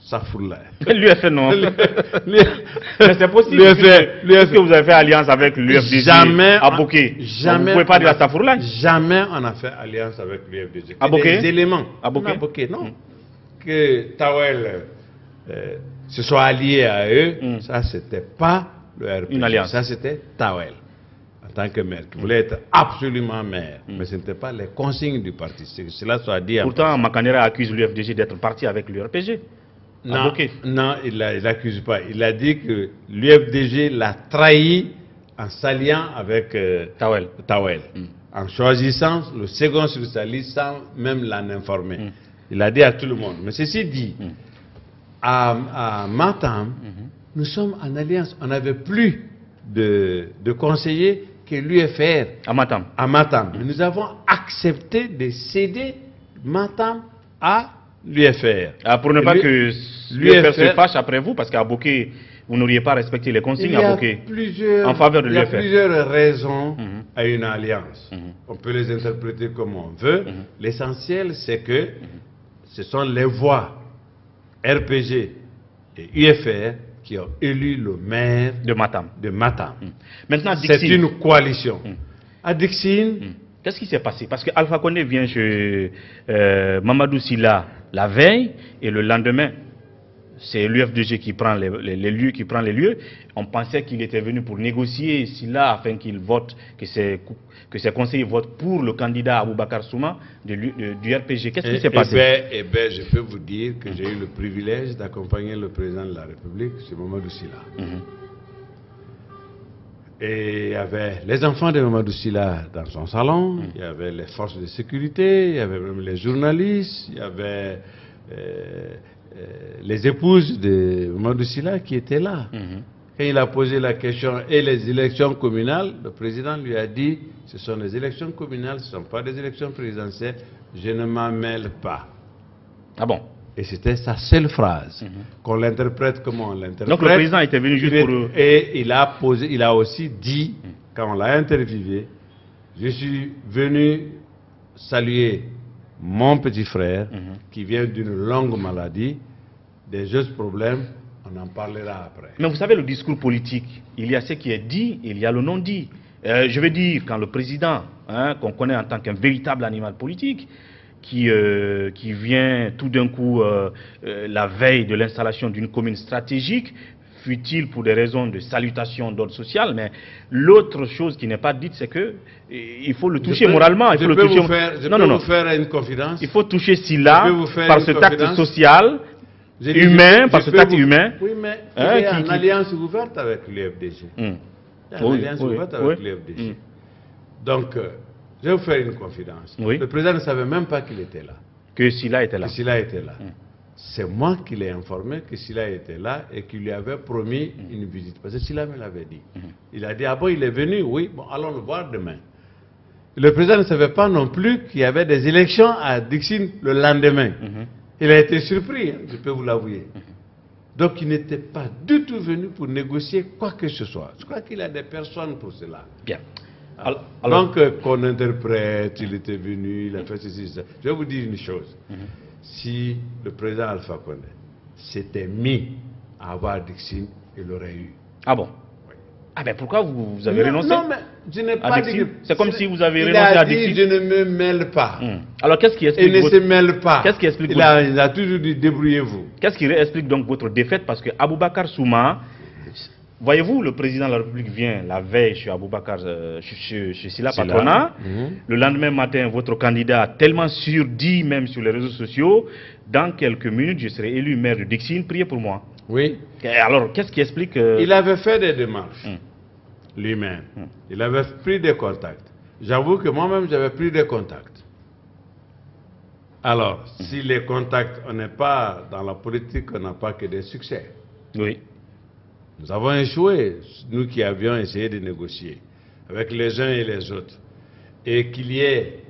Ça fout là. L'UFR non. Mais c'est possible. Est-ce que vous avez fait alliance avec l'UFDG jamais à Boké? Jamais. Vous ne pouvez pas dire à Safourla? Jamais on a fait alliance avec l'UFDG. À Boké? Des éléments. À Boké? Non. Que Tawel se soit allié à eux, ça c'était pas le RPG. Une alliance. Ça c'était Tawel. En tant que maire, qui voulait être absolument maire, mais ce n'était pas les consignes du parti. Cela soit dit. Pourtant, Makanera accuse l'UFDG d'être parti avec l'URPG. Non, non, il l'accuse pas. Il a dit que l'UFDG l'a trahi en s'alliant avec Tawel. En choisissant le second sur sa liste sans même l'en informer. Il a dit à tout le monde. Mais ceci dit, à Matam, nous sommes en alliance. On n'avait plus de conseillers que l'UFR à Matam. Mais nous avons accepté de céder Matam à l'UFR. Pour ne pas que l'UFR se fâche après vous, parce qu'à Boké, vous n'auriez pas respecté les consignes à Boké en faveur de l'UFR. Il y a plusieurs raisons à une alliance. On peut les interpréter comme on veut. L'essentiel, c'est que ce sont les voix RPG et UFR qui ont élu le maire de Matam. Maintenant, c'est une coalition. À Dixine, qu'est-ce qui s'est passé? Parce que Alpha Condé vient chez Mamadou Sylla la veille, et le lendemain, c'est l'UFDG qui prend les lieux, On pensait qu'il était venu pour négocier Sylla afin qu'il vote, que ses conseillers votent pour le candidat Aboubakar Souma du RPG. Qu'est-ce qui s'est passé? Eh bien, je peux vous dire que j'ai eu le privilège d'accompagner le président de la République, c'est Mamadou Sylla. Et il y avait les enfants de Mamadou Sylla dans son salon, il y avait les forces de sécurité, il y avait même les journalistes, il y avait les épouses de Mamadou Sylla qui étaient là. Quand il a posé la question, et les élections communales, le président lui a dit, ce sont les élections communales, ce ne sont pas des élections présidentielles, je ne m'en mêle pas. Ah bon? Et c'était sa seule phrase. Qu'on l'interprète comment on l'interprète. Donc le président était venu juste pour... Et il a aussi dit, quand on l'a interviewé, je suis venu saluer mon petit frère qui vient d'une longue maladie, des juste problèmes, on en parlera après. Mais vous savez, le discours politique, il y a ce qui est dit, il y a le non dit. Je veux dire, quand le président, qu'on connaît en tant qu'un véritable animal politique, qui vient tout d'un coup la veille de l'installation d'une commune stratégique, fut-il pour des raisons de salutation d'ordre social, mais l'autre chose qui n'est pas dite, c'est que il faut le toucher moralement. Je peux vous faire une confidence. Il faut toucher Sylla par cet acte social, humain, par cet acte humain. Oui, mais il y a une alliance ouverte avec l'UFDG. Il y a une alliance ouverte avec l'UFDG. Donc, je vais vous faire une confidence. Le président ne savait même pas qu'il était là. Que Sylla était là. Que Sylla était là. C'est moi qui l'ai informé que Sylla était là et qu'il lui avait promis une visite. Parce que Sylla me l'avait dit. Il a dit, ah bon, il est venu? Oui, bon, allons le voir demain. Le président ne savait pas non plus qu'il y avait des élections à Dixine le lendemain. Il a été surpris, je peux vous l'avouer. Donc il n'était pas du tout venu pour négocier quoi que ce soit. Je crois qu'il a des personnes pour cela. Bien. Alors, donc qu'on interprète, il était venu, il a fait ceci, ça. Je vais vous dire une chose. Si le président Alpha Condé s'était mis à avoir Dixine, il l'aurait eu. Ah bon? Oui. Ah ben pourquoi vous avez renoncé? Non, mais je n'ai pas dit que... C'est comme si vous avez renoncé à Dixine. Il a dit, je ne me mêle pas. Alors qu'est-ce qui explique... Il ne se mêle pas. Qu'est-ce qui explique... Il a toujours dit, débrouillez-vous. Qu'est-ce qui explique donc votre défaite? Parce que Aboubacar Souma... Voyez-vous, le président de la République vient la veille chez Aboubacar, chez Sylla Patronat. Le lendemain matin, votre candidat a tellement dit, même sur les réseaux sociaux, dans quelques minutes, je serai élu maire de Dixine, priez pour moi. Oui. Alors, qu'est-ce qui explique... Il avait fait des démarches, lui-même. Il avait pris des contacts. J'avoue que moi-même, j'avais pris des contacts. Alors, si les contacts, on n'est pas dans la politique, on n'a pas que des succès. Oui. Nous avons échoué, nous qui avions essayé de négocier avec les uns et les autres. Et qu'il y ait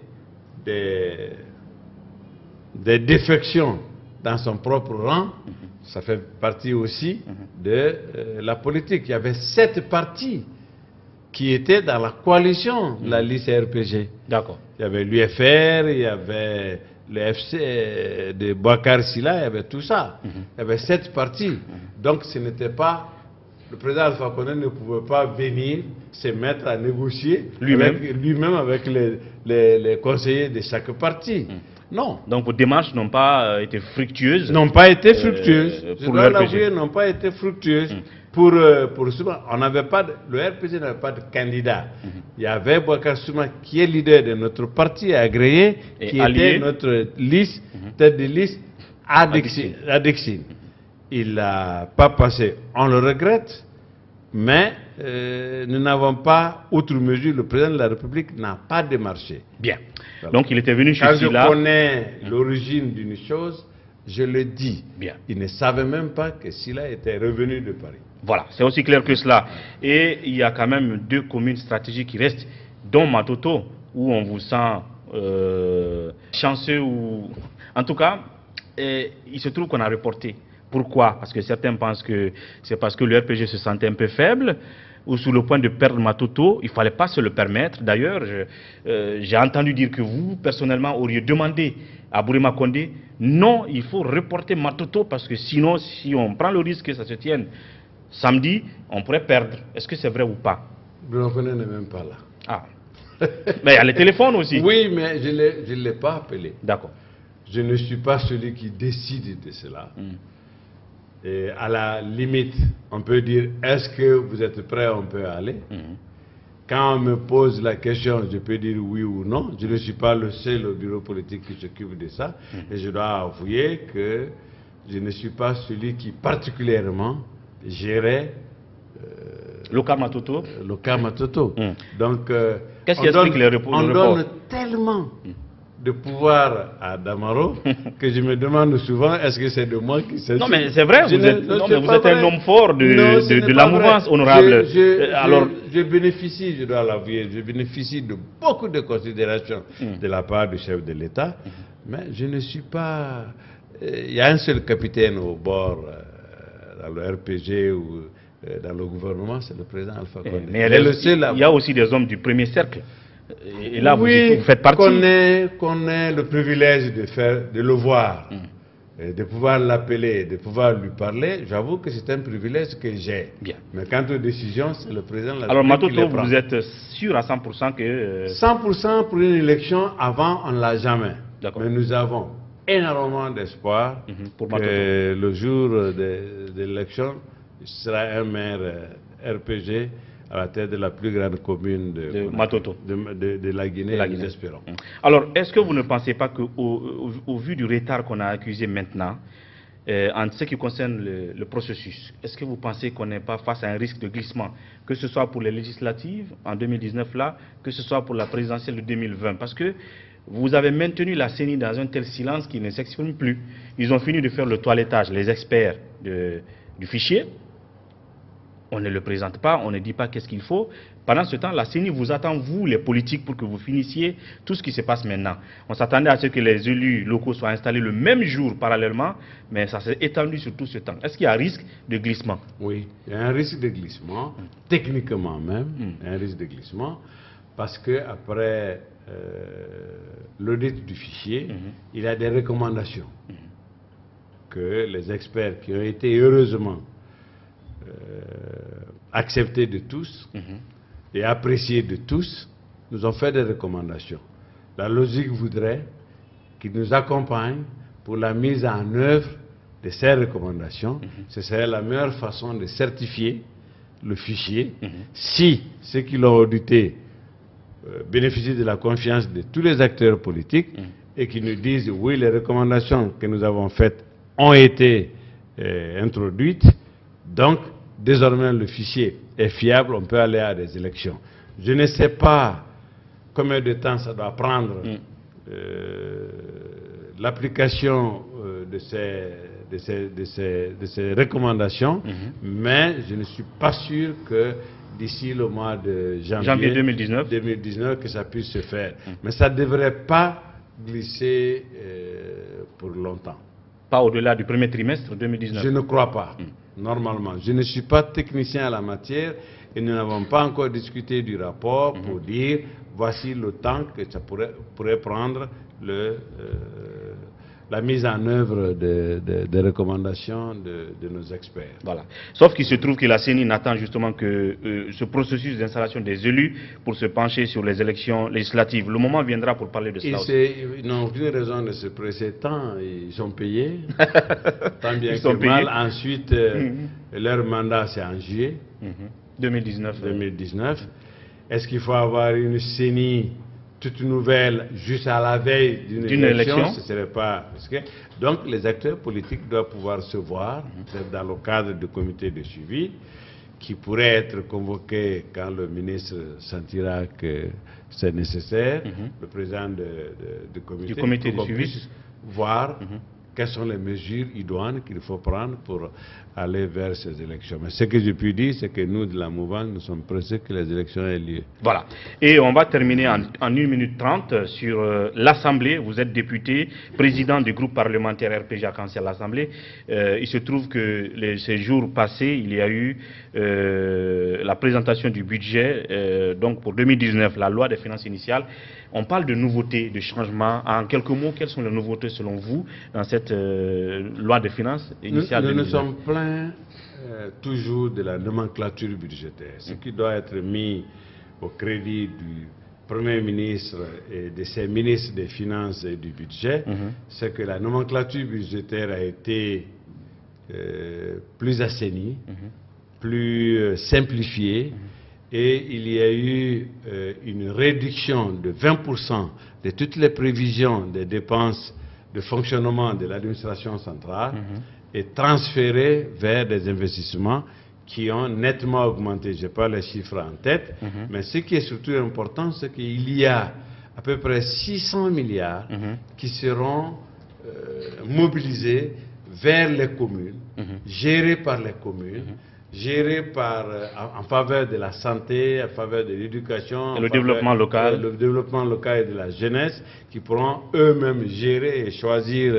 des défections dans son propre rang, ça fait partie aussi de la politique. Il y avait 7 partis qui étaient dans la coalition de la liste RPG. D'accord. Il y avait l'UFR, il y avait le FC de Boubacar Sylla, il y avait tout ça. Il y avait 7 partis. Donc ce n'était pas... Le président Alpha Condé ne pouvait pas venir se mettre à négocier lui-même avec les conseillers de chaque parti. Non. Donc vos démarches n'ont pas été fructueuses. N'ont pas été fructueuses. Pour le RPG. N'ont pas été fructueuses. Pour Souma, on n'avait pas le RPG n'avait pas de candidat. Il y avait Boubacar Souma qui est leader de notre parti agréé, qui était notre liste, tête de liste à Dixine. Il n'a pas passé. On le regrette, mais nous n'avons pas, outre mesure, le président de la République n'a pas démarché. Bien. Voilà. Donc il était venu chez Sylla. Quand je connais l'origine d'une chose, je le dis. Bien. Il ne savait même pas que Sylla était revenu de Paris. Voilà, c'est aussi clair que cela. Et il y a quand même 2 communes stratégiques qui restent, dont Matoto, où on vous sent chanceux. Ou... En tout cas, il se trouve qu'on a reporté. Pourquoi? Parce que certains pensent que c'est parce que le RPG se sentait un peu faible ou sur le point de perdre Matoto. Il ne fallait pas se le permettre. D'ailleurs, j'ai entendu dire que vous, personnellement, auriez demandé à Bourema Condé, non, il faut reporter Matoto parce que sinon, si on prend le risque que ça se tienne samedi, on pourrait perdre. Est-ce que c'est vrai ou pas? Bourema Condé n'est même pas là. Ah. Mais il y a le téléphone aussi. Oui, mais je ne l'ai pas appelé. D'accord. Je ne suis pas celui qui décide de cela. Et à la limite, on peut dire, est-ce que vous êtes prêt, on peut aller. Quand on me pose la question, je peux dire oui ou non. Je ne suis pas le seul au bureau politique qui s'occupe de ça. Et je dois avouer que je ne suis pas celui qui particulièrement gérait le cas Matoto. Le cas Matoto. Donc, qu'est-ce qui explique les reports? On donne tellement de pouvoir à Damaro que je me demande souvent, est-ce que c'est de moi qui s'agit? Non, mais c'est vrai, vous êtes un homme fort de la mouvance honorable. Je bénéficie, je dois l'avouer, je bénéficie de beaucoup de considérations de la part du chef de l'État, mais je ne suis pas... Il y a un seul capitaine au bord, dans le RPG ou dans le gouvernement, c'est le président Alpha Condé. Mais il y a aussi des hommes du premier cercle. Et là, oui, vous faites partie. Qu'on ait le privilège de le voir, de pouvoir l'appeler, de pouvoir lui parler, j'avoue que c'est un privilège que j'ai. Mais quant aux décisions, c'est le président de la République. Alors Matoto, vous êtes sûr à 100% que... 100% pour une élection, avant, on ne l'a jamais. Mais nous avons énormément d'espoir que le jour de l'élection, ce sera un maire RPG à la tête de la plus grande commune de la Guinée, nous espérons. Alors, est-ce que vous ne pensez pas qu'au vu du retard qu'on a accusé maintenant, en ce qui concerne le processus, est-ce que vous pensez qu'on n'est pas face à un risque de glissement, que ce soit pour les législatives en 2019 là, que ce soit pour la présidentielle de 2020? Parce que vous avez maintenu la CENI dans un tel silence qui ne s'exprime plus. Ils ont fini de faire le toilettage, les experts du fichier. On ne le présente pas, on ne dit pas qu'est-ce qu'il faut. Pendant ce temps, la CENI vous attend, vous, les politiques, pour que vous finissiez tout ce qui se passe maintenant. On s'attendait à ce que les élus locaux soient installés le même jour, parallèlement, mais ça s'est étendu sur tout ce temps. Est-ce qu'il y a un risque de glissement? Oui, il y a un risque de glissement, techniquement même, il y a un risque de glissement, parce qu'après l'audit du fichier, il y a des recommandations que les experts qui ont été heureusement acceptés de tous et appréciés de tous, nous ont fait des recommandations. La logique voudrait qu'ils nous accompagnent pour la mise en œuvre de ces recommandations. Ce serait la meilleure façon de certifier le fichier si ceux qui l'ont audité bénéficient de la confiance de tous les acteurs politiques et qui nous disent oui, les recommandations que nous avons faites ont été introduites, donc désormais le fichier est fiable, on peut aller à des élections. Je ne sais pas combien de temps ça doit prendre l'application de ces recommandations, mais je ne suis pas sûr que d'ici le mois de janvier 2019 que ça puisse se faire. Mais ça ne devrait pas glisser pour longtemps. Pas au-delà du premier trimestre 2019? Je ne crois pas, normalement. Je ne suis pas technicien à la matière et nous n'avons pas encore discuté du rapport pour dire voici le temps que ça pourrait prendre la mise en œuvre des recommandations de nos experts. Voilà. Sauf qu'il se trouve que la CENI n'attend justement que ce processus d'installation des élus pour se pencher sur les élections législatives. Le moment viendra pour parler de cela aussi. Ils n'ont aucune raison de se presser tant, ils sont payés, tant bien que mal. Ensuite, leur mandat c'est en juillet 2019. Est-ce qu'il faut avoir une CENI toute nouvelle juste à la veille d'une élection? Ce ne serait pas risqué. Donc les acteurs politiques doivent pouvoir se voir dans le cadre du comité de suivi qui pourrait être convoqué quand le ministre sentira que c'est nécessaire, le président du comité de suivi, puisse voir quelles sont les mesures idoines qu'il faut prendre pour aller vers ces élections. Mais ce que je puis dire, c'est que nous, de la mouvance, nous sommes pressés que les élections aient lieu. Voilà. Et on va terminer en 1 minute 30 sur l'Assemblée. Vous êtes député, président du groupe parlementaire RPG Arc-en-Ciel à l'Assemblée. Il se trouve que ces jours passés, il y a eu la présentation du budget, donc pour 2019, la loi des finances initiales. On parle de nouveautés, de changements. En quelques mots, quelles sont les nouveautés selon vous dans cette loi des finances initiale? Nous sommes pleins toujours de la nomenclature budgétaire. Ce qui doit être mis au crédit du Premier ministre et de ses ministres des Finances et du Budget, c'est que la nomenclature budgétaire a été plus assainie, plus simplifiée. Et il y a eu une réduction de 20% de toutes les prévisions des dépenses de fonctionnement de l'administration centrale et transférées vers des investissements qui ont nettement augmenté. Je n'ai pas les chiffres en tête, mais ce qui est surtout important, c'est qu'il y a à peu près 600 milliards qui seront mobilisés vers les communes, gérés par les communes, gérés en faveur de la santé, en faveur de l'éducation, le développement local. Le développement local et de la jeunesse, qui pourront eux-mêmes gérer et choisir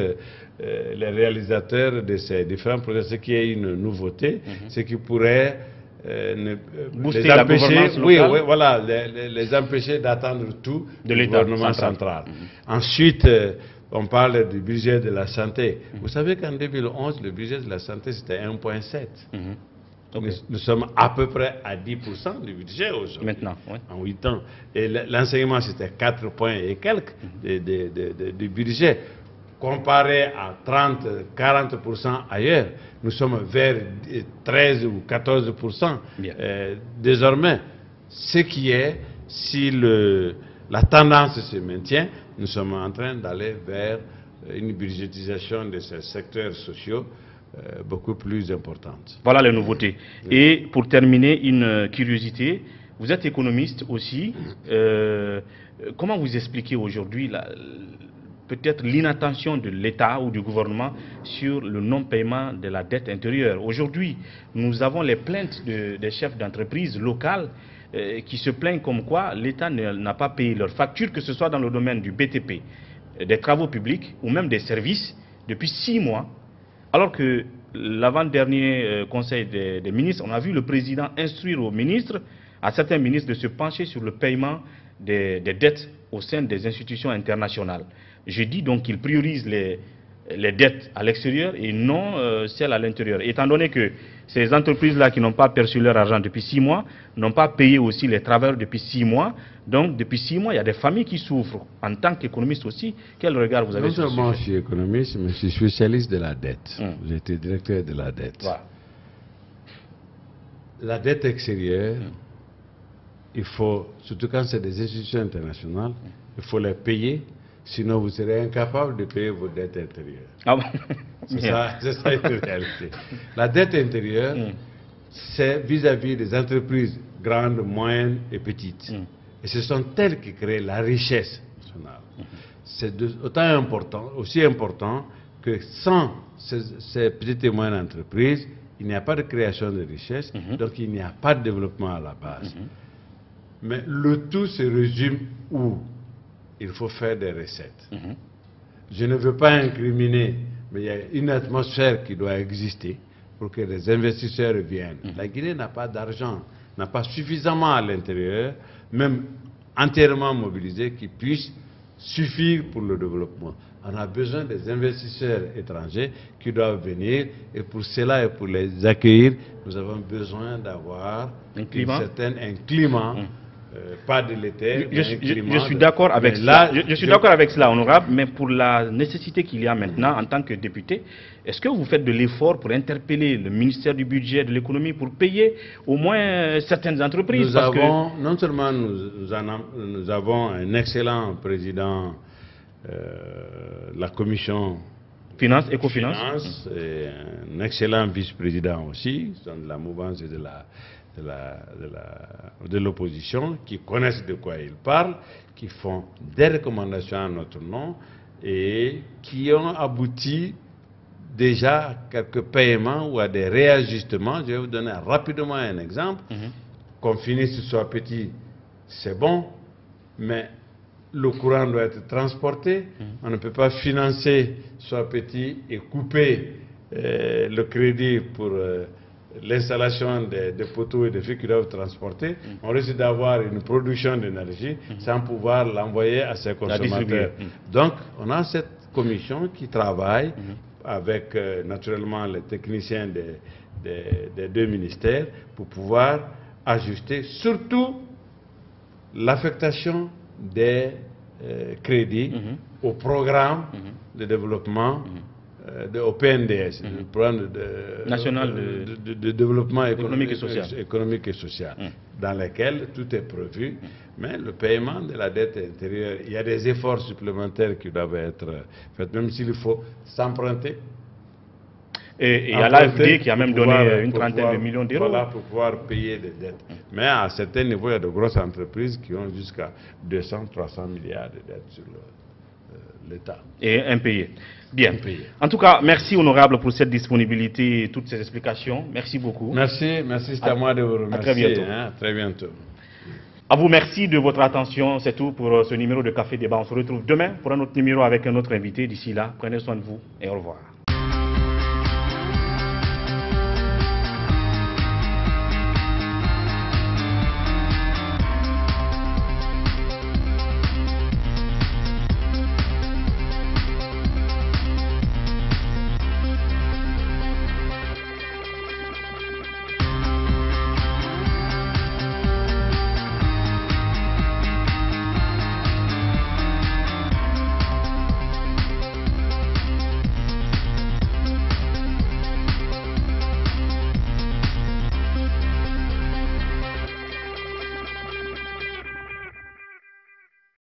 les réalisateurs de ces différents projets. Ce qui est une nouveauté, c'est qu'ils pourraient booster les empêcher, la gouvernance locale. oui, voilà, les empêcher d'attendre tout de du l'État gouvernement central. Ensuite, on parle du budget de la santé. Vous savez qu'en 2011, le budget de la santé, c'était 1,7. Nous sommes à peu près à 10% du budget aujourd'hui. Maintenant, oui. En 8 ans. Et l'enseignement, c'était 4 points et quelques du budget. Comparé à 30-40% ailleurs, nous sommes vers 13 ou 14% désormais. Ce qui est, si la tendance se maintient, nous sommes en train d'aller vers une budgétisation de ces secteurs sociaux beaucoup plus importante. Voilà les nouveautés. Et pour terminer, une curiosité, vous êtes économiste aussi. Comment vous expliquez aujourd'hui peut-être l'inattention de l'État ou du gouvernement sur le non-paiement de la dette intérieure? Aujourd'hui, nous avons les plaintes des chefs d'entreprise locales qui se plaignent comme quoi l'État n'a pas payé leurs factures, que ce soit dans le domaine du BTP, des travaux publics ou même des services, depuis 6 mois. Alors que l'avant-dernier conseil des ministres, on a vu le président instruire aux ministres, à certains ministres, de se pencher sur le paiement des dettes au sein des institutions internationales. Je dis donc qu'il priorise les dettes à l'extérieur et non celles à l'intérieur. Étant donné que ces entreprises-là qui n'ont pas perçu leur argent depuis 6 mois, n'ont pas payé aussi les travailleurs depuis 6 mois, donc depuis 6 mois, il y a des familles qui souffrent. En tant qu'économiste aussi, quel regard vous avez sur ce sujet? Non seulement je suis économiste, mais je suis spécialiste de la dette. J'ai été directeur de la dette. Voilà. La dette extérieure, il faut, surtout quand c'est des institutions internationales, il faut les payer. Sinon, vous serez incapable de payer vos dettes intérieures. Ah bon? C'est ça une réalité. La dette intérieure, c'est vis-à-vis des entreprises grandes, moyennes et petites. Et ce sont elles qui créent la richesse nationale. C'est aussi important que sans ces petites et moyennes entreprises, il n'y a pas de création de richesse, donc il n'y a pas de développement à la base. Mais le tout se résume où il faut faire des recettes. Je ne veux pas incriminer, mais il y a une atmosphère qui doit exister pour que les investisseurs viennent. La Guinée n'a pas d'argent, n'a pas suffisamment à l'intérieur, même entièrement mobilisé, qui puisse suffire pour le développement. On a besoin des investisseurs étrangers qui doivent venir, et pour cela et pour les accueillir, nous avons besoin d'avoir un climat. Pas délétère. Je suis d'accord avec cela. Je suis d'accord avec cela, honorable, mais pour la nécessité qu'il y a maintenant en tant que député, est-ce que vous faites de l'effort pour interpeller le ministère du Budget et de l'économie pour payer au moins certaines entreprises? Non seulement nous avons un excellent président de la commission Finance, Écofinance, et un excellent vice-président aussi, de la mouvance et de l'opposition, qui connaissent de quoi ils parlent, qui font des recommandations à notre nom et qui ont abouti déjà à quelques paiements ou à des réajustements. Je vais vous donner rapidement un exemple. Qu'on finisse soit petit, c'est bon, mais le courant doit être transporté. On ne peut pas financer soit petit et couper le crédit pour l'installation des poteaux et des fils qui doivent transporter. On risque d'avoir une production d'énergie sans pouvoir l'envoyer à ses consommateurs. Donc, on a cette commission qui travaille avec naturellement les techniciens des deux ministères pour pouvoir ajuster surtout l'affectation des crédits au programme de développement au PNDS, le programme national de développement économique et social, dans lequel tout est prévu, mais le paiement de la dette intérieure, il y a des efforts supplémentaires qui doivent être faits, même s'il faut s'emprunter. Et à l'AFD qui a même donné une trentaine de millions d'euros. Voilà, pour pouvoir payer des dettes. Mais à certains niveaux, il y a de grosses entreprises qui ont jusqu'à 200, 300 milliards de dettes sur l'État. Et impayés. Bien. En tout cas, merci honorable pour cette disponibilité et toutes ces explications. Merci beaucoup. Merci, c'est à moi de vous remercier. À très bientôt. Très bientôt. À vous, merci de votre attention. C'est tout pour ce numéro de Café Débat. On se retrouve demain pour un autre numéro avec un autre invité. D'ici là, prenez soin de vous et au revoir.